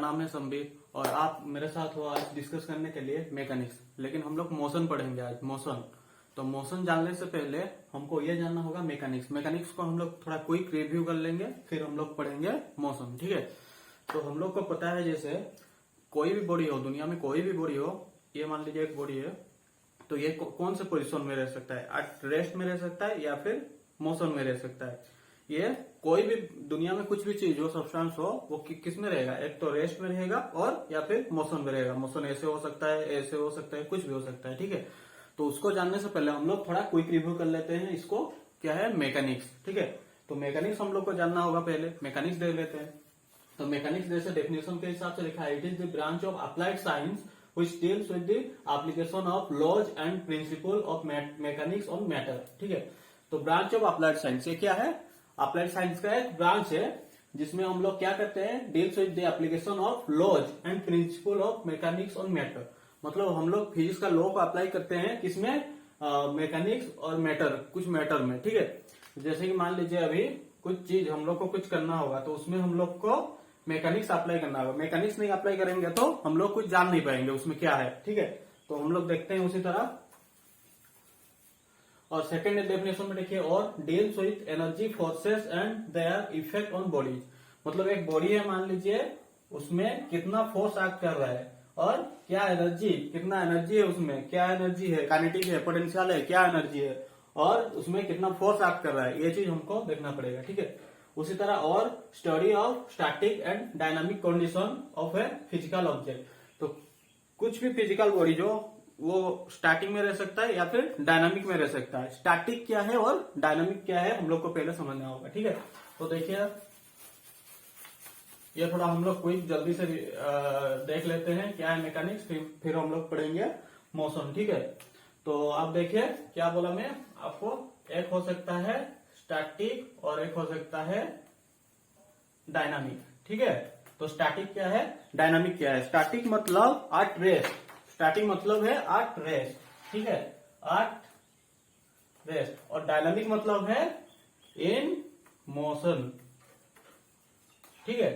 नाम है संबित और आप मेरे साथ हो आज डिस्कस करने के लिए मैकेनिक्स। लेकिन हम लोग मोशन पढ़ेंगे आज, मोशन। तो मोशन जानने से पहले हमको ये जानना होगा मैकेनिक्स। मैकेनिक्स को हम लोग थोड़ा क्विक रिव्यू कर लेंगे, फिर हम लोग पढ़ेंगे मोशन। ठीक है, तो हम लोग को पता है जैसे कोई भी बॉडी हो, दुनिया में कोई भी बॉडी हो, ये मान लीजिए एक बॉडी है, तो ये कौन से पोजीशन में रह सकता है? एट रेस्ट में रह सकता है या फिर मोशन में रह सकता है। ये कोई भी दुनिया में कुछ भी चीज हो, सब्सटेंस हो, वो किस में रहेगा? एक तो रेस्ट में रहेगा और या फिर मोशन में रहेगा। मोशन ऐसे हो सकता है, ऐसे हो सकता है, कुछ भी हो सकता है। ठीक है, तो उसको जानने से पहले हम लोग थोड़ा क्विक रिव्यू कर लेते हैं। इसको क्या है? मैकेनिक्स। ठीक है, तो मैकेनिक्स हम लोग को जानना होगा। पहले मैकेनिक्स देख लेते हैं। तो मैकेनिक्स जैसे डेफिनेशन के हिसाब से लिखा है, it is the branch of applied science which deals with the application of laws and principle of mechanics on matter। ठीक है, तो ब्रांच ऑफ अप्लाइड साइंस ये क्या है? अप्लाइड साइंस का एक ब्रांच है जिसमें हम लोग क्या करते हैं? Deals with the application of laws and principle of mechanics on matter. मतलब हम लोग फिजिक्स का लॉ को अप्लाई करते हैं किसमें? मैकेनिक्स और मैटर, कुछ मैटर में। ठीक है, जैसे कि मान लीजिए अभी कुछ चीज हम लोग को कुछ करना होगा, तो उसमें हम लोग को मैकेनिक्स अप्लाई करना होगा। मैकेनिक्स नहीं अप्लाई करेंगे तो हम लोग कुछ जान नहीं पाएंगे उसमें क्या है। ठीक है, तो हम लोग देखते हैं उसी तरह। और सेकेंड डेफिनेशन में देखिए, और deals with energy forces and their effect on bodies. मतलब एक बॉडी है, मान लीजिए, उसमें कितना फोर्स एक्ट कर रहा है और क्या एनर्जी, कितना एनर्जी है उसमें, क्या एनर्जी है, काइनेटिक है, पोटेंशियल है, क्या एनर्जी है, और उसमें कितना फोर्स एक्ट कर रहा है, ये चीज हमको देखना पड़ेगा। ठीक है, उसी तरह और study of static and dynamic condition of a physical object. तो कुछ भी फिजिकल बॉडी जो वो स्टैटिक में रह सकता है या फिर डायनामिक में रह सकता है। स्टैटिक क्या है और डायनामिक क्या है हम लोग को पहले समझना होगा। ठीक है, तो देखिए ये थोड़ा हम लोग क्विक जल्दी से देख लेते हैं क्या है मैकेनिक्स, फिर हम लोग पढ़ेंगे मोशन। ठीक है, तो आप देखिए क्या बोला मैं आपको, एक हो सकता है स्टैटिक और एक हो सकता है डायनामिक। ठीक है, तो स्टैटिक क्या है, डायनामिक क्या है? स्टैटिक मतलब एट रेस्ट, स्टैटिक मतलब है एट रेस्ट। ठीक है, एट रेस्ट। और डायनामिक मतलब है इन मोशन। ठीक है,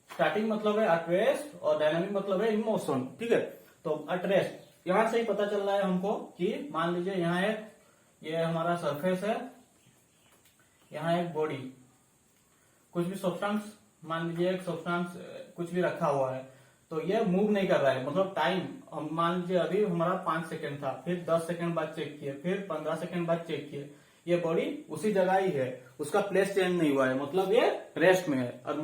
स्टैटिक मतलब है एट रेस्ट और डायनामिक मतलब है इन मोशन। ठीक है, तो एट रेस्ट यहां से ही पता चल रहा है हमको कि मान लीजिए यहां एक ये हमारा सरफेस है, यहाँ एक बॉडी, कुछ भी सब्सटेंस, मान लीजिए एक सब्सटेंस कुछ भी रखा हुआ है, तो ये मूव नहीं कर रहा है। मतलब टाइम, हम मान लीजिए अभी हमारा 5 सेकंड था, फिर 10 सेकंड बाद चेक किए, फिर 15 सेकंड बाद चेक किए, ये बॉडी उसी जगह ही है, उसका प्लेस चेंज नहीं हुआ है, मतलब ये रेस्ट में है। और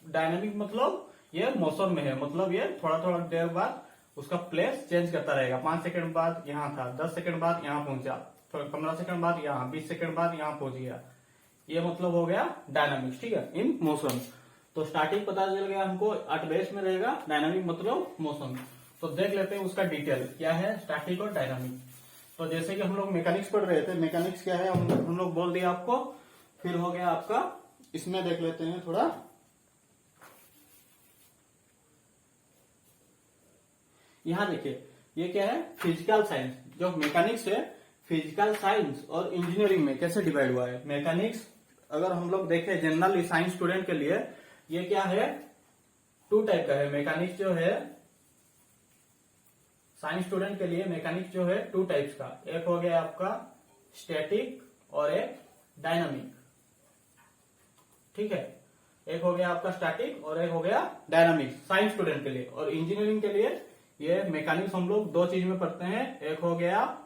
डायनामिक मतलब ये मोशन में है, मतलब ये थोड़ा थोड़ा देर बाद उसका प्लेस चेंज करता रहेगा। 5 सेकंड बाद यहाँ था, 10 सेकंड बाद यहाँ पहुंचा, 15 सेकंड बाद यहाँ, 20 सेकंड बाद यहाँ पहुंच गया। ये मतलब हो गया डायनामिक्स। ठीक है, इन मोशन। तो स्टैटिक पता चल गया हमको एट रेस्ट में रहेगा, डायनामिक मतलब मोशन। तो देख लेते हैं उसका डिटेल क्या है स्टैटिक और डायनामिक। तो जैसे कि हम लोग मैकेनिक्स पढ़ रहे थे, मैकेनिक्स क्या है हम लोग बोल दिया आपको। फिर हो गया आपका, इसमें देख लेते हैं थोड़ा। यहां देखिए ये क्या है, फिजिकल साइंस। जो मैकेनिक्स है फिजिकल साइंस और इंजीनियरिंग में कैसे डिवाइड हुआ है। मैकेनिक्स अगर हम लोग देखें जनरली साइंस स्टूडेंट के लिए, ये क्या है, 2 टाइप का है। मैकेनिक्स जो है साइंस स्टूडेंट के लिए, मैकेनिक्स जो है 2 टाइप्स का, एक हो गया आपका स्टैटिक और एक डायनामिक। ठीक है, एक हो गया आपका स्टैटिक और एक हो गया डायनामिक साइंस स्टूडेंट के लिए। और इंजीनियरिंग के लिए ये मैकेनिक्स हम लोग 2 चीज में पढ़ते हैं, एक हो गया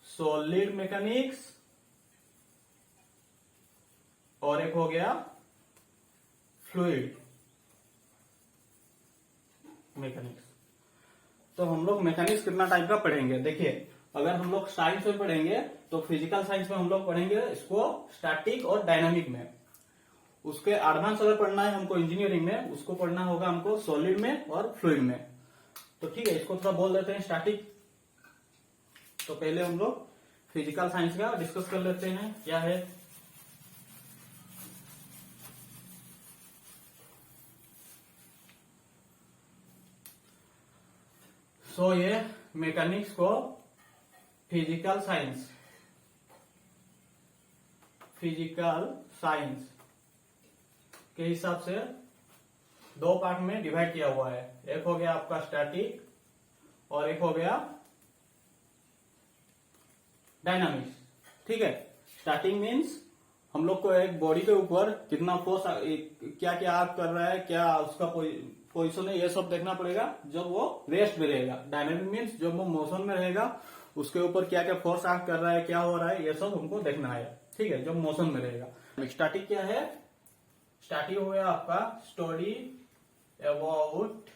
सॉलिड मैकेनिक्स और एक हो गया फ्लूइड मैकेनिक्स। तो हम लोग मैकेनिक्स कितना टाइप का पढ़ेंगे देखिए, अगर हम लोग साइंस में पढ़ेंगे तो फिजिकल साइंस में हम लोग पढ़ेंगे इसको स्टैटिक और डायनामिक में। उसके एडवांस अगर पढ़ना है हमको इंजीनियरिंग में, उसको पढ़ना होगा हमको सॉलिड में और फ्लूइड में। तो ठीक है, इसको थोड़ा बोल देते हैं स्टैटिक। तो पहले हम लोग फिजिकल साइंस का डिस्कस कर लेते हैं क्या है। सो ये मैकेनिक्स को फिजिकल साइंस के हिसाब से दो पार्ट में डिवाइड किया हुआ है। एक हो गया आपका स्टैटिक और एक हो गया डायनामिक्स। ठीक है, स्टार्टिंग मीन्स हम लोग को एक बॉडी के ऊपर कितना फोर्स, क्या क्या एक्ट कर रहा है, क्या उसका पोजिशन है, ये सब देखना पड़ेगा जब वो रेस्ट में रहेगा। डायनामिक मीन्स जब वो मोशन में रहेगा उसके ऊपर क्या क्या फोर्स एक्ट कर रहा है, क्या हो रहा है, ये सब हमको देखना है। ठीक है, जब मोशन में रहेगा। स्टैटिक क्या है? स्टैटिक हो गया आपका study about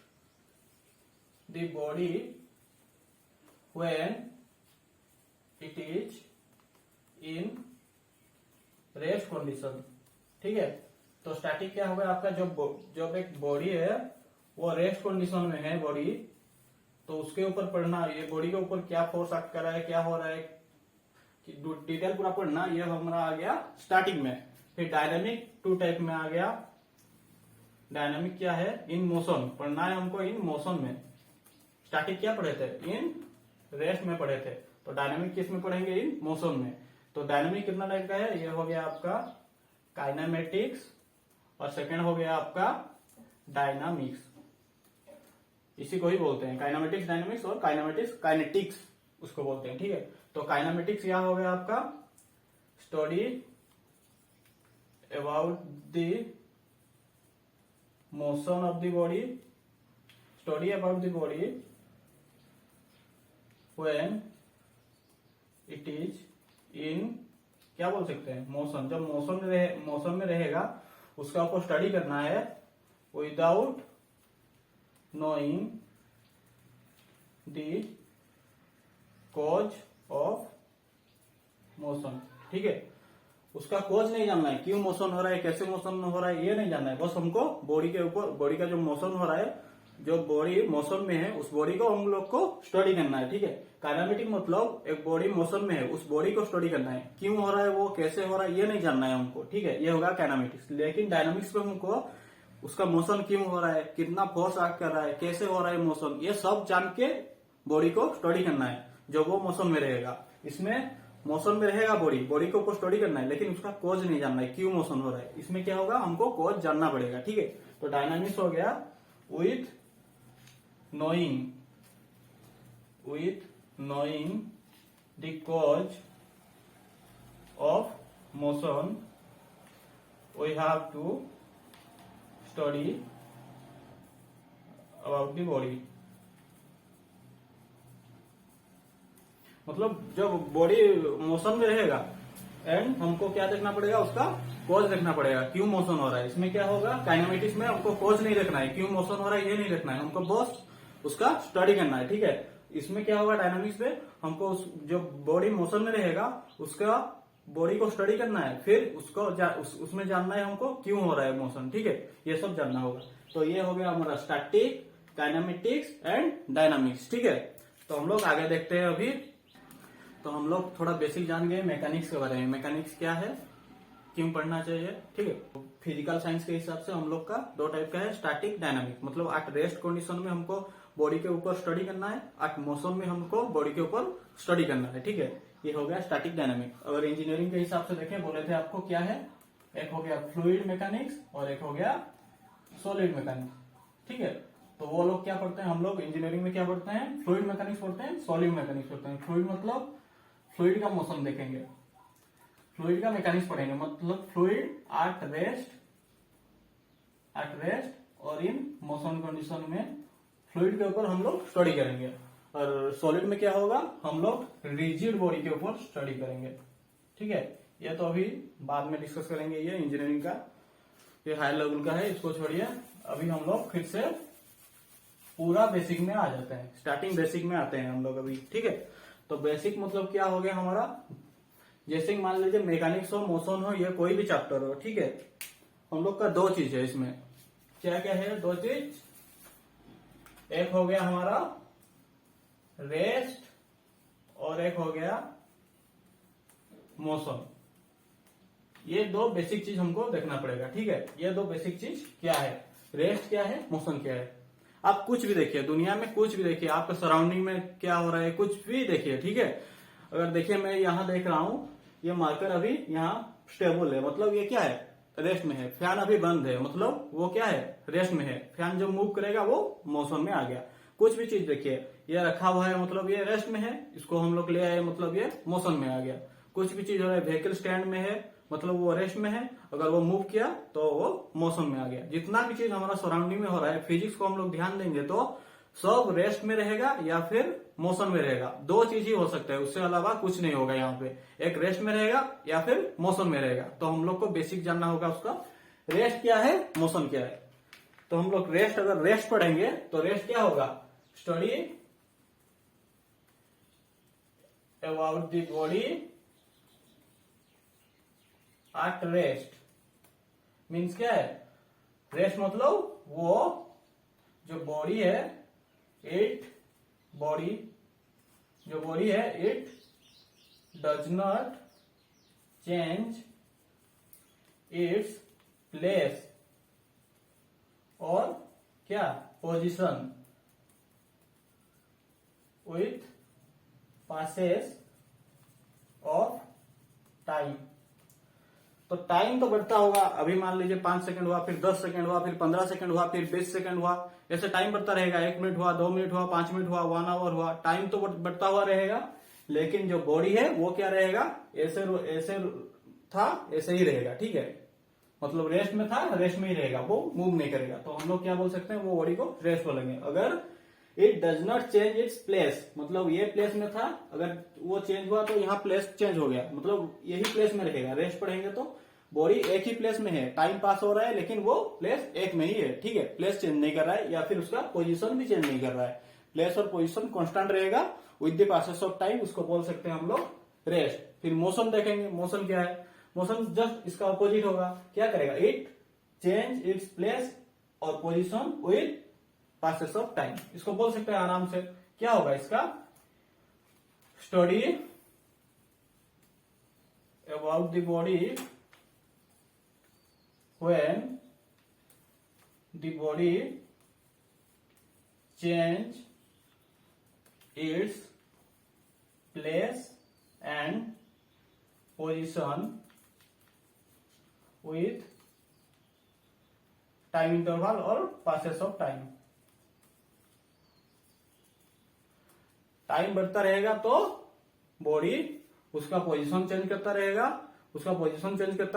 the body when it is in rest condition. ठीक है, तो स्टैटिक क्या होगा आपका, जब एक बॉडी है वो रेस्ट कंडीशन में है बॉडी, तो उसके ऊपर पढ़ना, ये बॉडी के ऊपर क्या फोर्स एक्ट कर रहा है, क्या हो रहा है, डिटेल पूरा पढ़ना। ये हमारा आ गया स्टार्टिंग में। फिर डायनामिक टू टाइप में आ गया। डायनामिक क्या है? इन मोशन पढ़ना है हमको, इन मोशन में। स्टैटिक क्या पढ़े थे? इन रेस्ट में पढ़े थे। तो डायनामिक किस में पढ़ेंगे? इन मोशन में। तो डायनामिक कितना टाइप का है? ये हो गया आपका काइनेमेटिक्स और सेकेंड हो गया आपका डायनामिक्स। इसी को ही बोलते हैं काइनेमेटिक्स डायनामिक्स, और काइनेमेटिक्स काइनेटिक्स उसको बोलते हैं। ठीक है, तो काइनेमेटिक्स क्या हो गया आपका study about the motion of the body, study about the body when it is in, क्या बोल सकते हैं, मोशन। जब मोशन में रहेगा उसका आपको स्टडी करना है without knowing the cause of motion. ठीक है, उसका कॉज नहीं जानना है, क्यों मोशन हो रहा है, कैसे मोशन हो रहा है, ये नहीं जानना है। बस हमको बॉडी के ऊपर, बॉडी का जो मोशन हो रहा है, जो बॉडी मोशन में है उस बॉडी को हम लोग को स्टडी करना है। ठीक है, काइनेमेटिक मतलब एक बॉडी मोशन में है उस बॉडी को स्टडी करना है, क्यों हो रहा है वो, कैसे हो रहा है, ये नहीं जानना है हमको। ठीक है, ये होगा काइनेमेटिक्स। लेकिन डायनामिक्स में हमको उसका मोशन क्यों हो रहा है, कितना फोर्स एक्ट कर रहा है, कैसे हो रहा है मोशन, ये सब जान के बॉडी को स्टडी करना है जब वो मोशन में रहेगा। इसमें मोशन में रहेगा बॉडी को ऊपर स्टडी करना है, लेकिन उसका कॉज नहीं जानना है, क्यों मोशन हो रहा है। इसमें क्या होगा, हमको कॉज जानना पड़ेगा। ठीक है, तो डायनामिक्स हो गया with knowing the cause of motion we have to study about the body। मतलब जब बॉडी मोशन में रहेगा एंड हमको क्या देखना पड़ेगा, उसका कॉज देखना पड़ेगा, क्यों मोशन हो रहा है। इसमें क्या होगा, काइनेमेटिक्स में हमको कॉज नहीं देखना है, क्यों मोशन हो रहा है ये नहीं देखना है, हमको बस उसका स्टडी करना है। ठीक है, इसमें क्या होगा, डायनामिक्स में हमको जो बॉडी मोशन में रहेगा उसका बॉडी को स्टडी करना है, फिर उसको उसमें जानना है हमको क्यों हो रहा है मोशन। ठीक है, ये सब जानना होगा। तो ये हो गया हमारा स्टैटिक, काइनेमेटिक्स एंड डायनामिक्स। ठीक है, तो हम लोग आगे देखते हैं। अभी तो हम लोग थोड़ा बेसिक जान गए मैकेनिक्स के बारे में। मैकेनिक्स क्या है, क्यों पढ़ना चाहिए। ठीक है, फिजिकल साइंस के हिसाब से हम लोग का दो टाइप का है, स्टैटिक डायनामिक। मतलब एट रेस्ट कंडीशन में हमको बॉडी के ऊपर स्टडी करना है, एट मोशन में हमको बॉडी के ऊपर स्टडी करना है। ठीक है, ये हो गया स्टैटिक डायनामिक। अगर इंजीनियरिंग के हिसाब से देखें, बोले थे आपको क्या है, एक हो गया फ्लूइड मैकेनिक्स और एक हो गया सॉलिड मैकेनिक्स। ठीक है, तो वो लोग क्या पढ़ते हैं, हम लोग इंजीनियरिंग में क्या पढ़ते हैं, फ्लूइड मैकेनिक्स पढ़ते हैं, सॉलिड मैकेनिक्स पढ़ते हैं। फ्लूइड मतलब फ्लूइड का मोशन देखेंगे, फ्लूइड का मैकेनिक्स पढ़ेंगे। मतलब फ्लूइड एट रेस्ट और इन मोशन कंडीशन में फ्लूइड के ऊपर हम लोग स्टडी करेंगे। और सॉलिड में क्या होगा, हम लोग रिजिड बॉडी के ऊपर स्टडी करेंगे। ठीक है, ये तो अभी बाद में डिस्कस करेंगे, ये इंजीनियरिंग का, ये हाई लेवल का है, इसको छोड़िए। अभी हम लोग फिर से पूरा बेसिक में आ जाते हैं, स्टार्टिंग बेसिक में आते हैं हम लोग अभी। ठीक है, तो बेसिक मतलब क्या हो गया हमारा, जैसे मान लीजिए मैकेनिक्स हो, मोशन हो, ये कोई भी चैप्टर हो। ठीक है, हम लोग का दो चीज है इसमें, क्या क्या है, दो चीज। एक हो गया हमारा रेस्ट और एक हो गया मोशन। ये दो बेसिक चीज हमको देखना पड़ेगा। ठीक है, ये दो बेसिक चीज क्या है, रेस्ट क्या है, मोशन क्या है। आप कुछ भी देखिए, दुनिया में कुछ भी देखिए, आपके सराउंडिंग में क्या हो रहा है, कुछ भी देखिए। ठीक है, अगर देखिए मैं यहाँ देख रहा हूँ, ये मार्कर अभी यहाँ स्टेबल है, मतलब ये क्या है, रेस्ट में है, फैन अभी बंद है, मतलब वो क्या है, रेस्ट में है। फैन जब मूव करेगा वो मोशन में आ गया। कुछ भी चीज देखिए, ये रखा हुआ है मतलब ये रेस्ट में है, इसको हम लोग ले आए मतलब ये मोशन में आ गया। कुछ भी चीज हो रहा है, व्हीकल स्टैंड में है मतलब वो रेस्ट में है, अगर वो मूव किया तो वो मोशन में आ गया। जितना भी चीज हमारा सराउंडिंग में हो रहा है, फिजिक्स को हम लोग ध्यान देंगे तो सब रेस्ट में रहेगा या फिर मोशन में रहेगा। दो चीज ही हो सकता है, उससे अलावा कुछ नहीं होगा यहाँ पे। एक रेस्ट में रहेगा या फिर मोशन में रहेगा। तो हम लोग को बेसिक जानना होगा उसका, रेस्ट क्या है, मोशन क्या है। तो हम लोग रेस्ट, अगर रेस्ट पढ़ेंगे तो रेस्ट क्या होगा, study about the body at rest. Means क्या है, रेस्ट मतलब वो जो बॉडी है, जो बॉडी है it does not change its place और क्या, position with passes of time. तो टाइम तो बढ़ता होगा, अभी मान लीजिए 5 सेकंड हुआ, फिर 10 सेकंड हुआ, फिर 15 सेकंड हुआ, फिर 20 सेकंड हुआ, ऐसे टाइम बढ़ता रहेगा। 1 मिनट हुआ, 2 मिनट हुआ, 5 मिनट हुआ, 1 आवर हुआ, टाइम तो बढ़ता हुआ रहेगा। लेकिन जो बॉडी है वो क्या रहेगा, ऐसे था ऐसे ही रहेगा। ठीक है, मतलब रेस्ट में था, रेस्ट में ही रहेगा, वो मूव नहीं करेगा। तो हम लोग क्या बोल सकते हैं, वो बॉडी को रेस्ट बोलेंगे। अगर it does not change its place, मतलब ये प्लेस में था, अगर वो चेंज हुआ तो यहाँ प्लेस चेंज हो गया, मतलब यही प्लेस में रहेगा। रेस्ट पढ़ेंगे तो बॉडी एक ही प्लेस में है, टाइम पास हो रहा है लेकिन वो प्लेस एक में ही है। ठीक है, प्लेस चेंज नहीं कर रहा है या फिर उसका पोजीशन भी चेंज नहीं कर रहा है। प्लेस और पोजीशन कांस्टेंट रहेगा with the passes of time, उसको बोल सकते हैं हम लोग रेस्ट। फिर मोशन देखेंगे, मोशन क्या है, मोशन जस्ट इसका अपोजिट होगा। क्या करेगा, इट चेंज इट्स प्लेस और position with passes of time. इसको बोल सकते हैं आराम से। क्या होगा इसका, study about the body when the body change its place and position with time interval or passes of time। Time बढ़ता रहेगा तो बॉडी उसका पोजीशन चेंज करता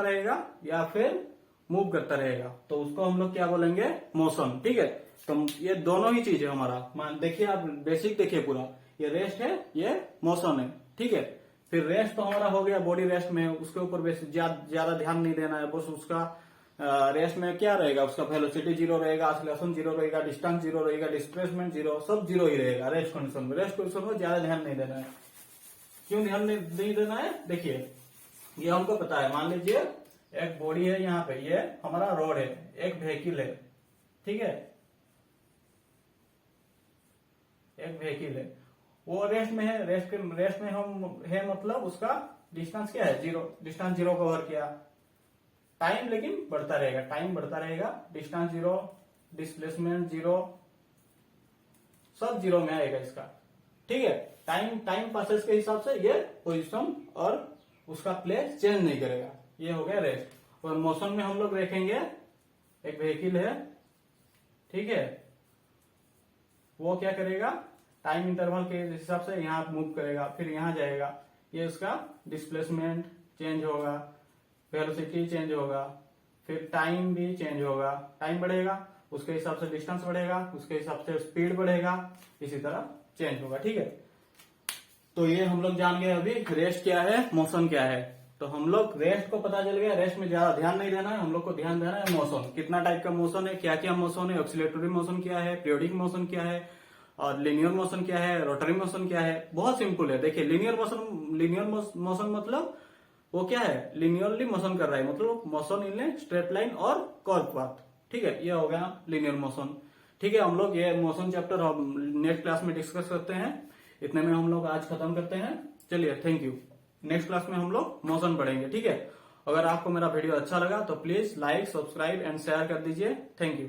रहेगा, या फिर मूव करता रहेगा, तो उसको हम लोग क्या बोलेंगे, मोशन। ठीक है, तो ये दोनों ही चीज है हमारा। देखिए आप बेसिक देखिए पूरा, ये रेस्ट है, ये मोशन है। ठीक है, फिर रेस्ट तो हमारा हो गया, बॉडी रेस्ट में है, उसके ऊपर बेसिक ज्यादा ध्यान नहीं देना है। बस उसका रेस्ट में क्या रहेगा, उसका वेलोसिटी 0 रहेगा, एक्सेलरेशन 0 रहेगा, डिस्टेंस 0 रहेगा, डिस्प्लेसमेंट 0, सब 0 ही रहेगा रेस्ट कंडीशन में। रेस्ट कंडीशन में ज्यादा ध्यान नहीं देना है। क्यों ध्यान नहीं देना है, देखिए ये हमको पता है। मान लीजिए एक बॉडी है, यहाँ पे ये हमारा रोड है, एक व्हीकल है। ठीक है, एक व्हीकल है, वो रेस्ट में है, रेस्ट में हम है, मतलब उसका डिस्टेंस क्या है, 0, डिस्टेंस 0 कवर किया। टाइम लेकिन बढ़ता रहेगा, टाइम बढ़ता रहेगा, डिस्टेंस 0, डिस्प्लेसमेंट 0, सब 0 में आएगा इसका। ठीक है, टाइम पासेस के हिसाब से ये पोजीशन और उसका प्लेस चेंज नहीं करेगा। ये हो गया रेस्ट। और मोशन में हम लोग देखेंगे, एक व्हीकल है, ठीक है, वो क्या करेगा, टाइम इंटरवल के हिसाब से यहाँ मूव करेगा, फिर यहाँ जाएगा, ये उसका डिस्प्लेसमेंट चेंज होगा, वेलोसिटी चेंज होगा, फिर टाइम भी चेंज होगा। टाइम बढ़ेगा उसके हिसाब से डिस्टेंस बढ़ेगा, उसके हिसाब से स्पीड बढ़ेगा, इसी तरह चेंज होगा। ठीक है, तो ये हम लोग जान गए अभी रेस्ट क्या है, मोशन क्या है। तो हम लोग रेस्ट को पता चल गया, रेस्ट में ज्यादा ध्यान नहीं देना है, हम लोग को ध्यान देना है मोशन। कितना टाइप का मोशन है, क्या क्या मोशन है, ऑक्सिलेटरी मोशन क्या है, पीरियोडिक मोशन क्या है, और लिनियर मोशन क्या है, रोटरी मोशन क्या है। बहुत सिंपल है। देखिए लिनियर मोशन मतलब वो क्या है, लिनियरली मोशन कर रहा है, मतलब मोशन इन स्ट्रेट लाइन और कर्व पाथ। ठीक है, ये हो गया लिनियर मोशन। ठीक है, हम लोग ये मोशन चैप्टर हम नेक्स्ट क्लास में डिस्कस करते हैं। इतने में हम लोग आज खत्म करते हैं। चलिए, थैंक यू। नेक्स्ट क्लास में हम लोग मोशन पढ़ेंगे। ठीक है, अगर आपको मेरा वीडियो अच्छा लगा तो please like, subscribe and share कर दीजिए। Thank you.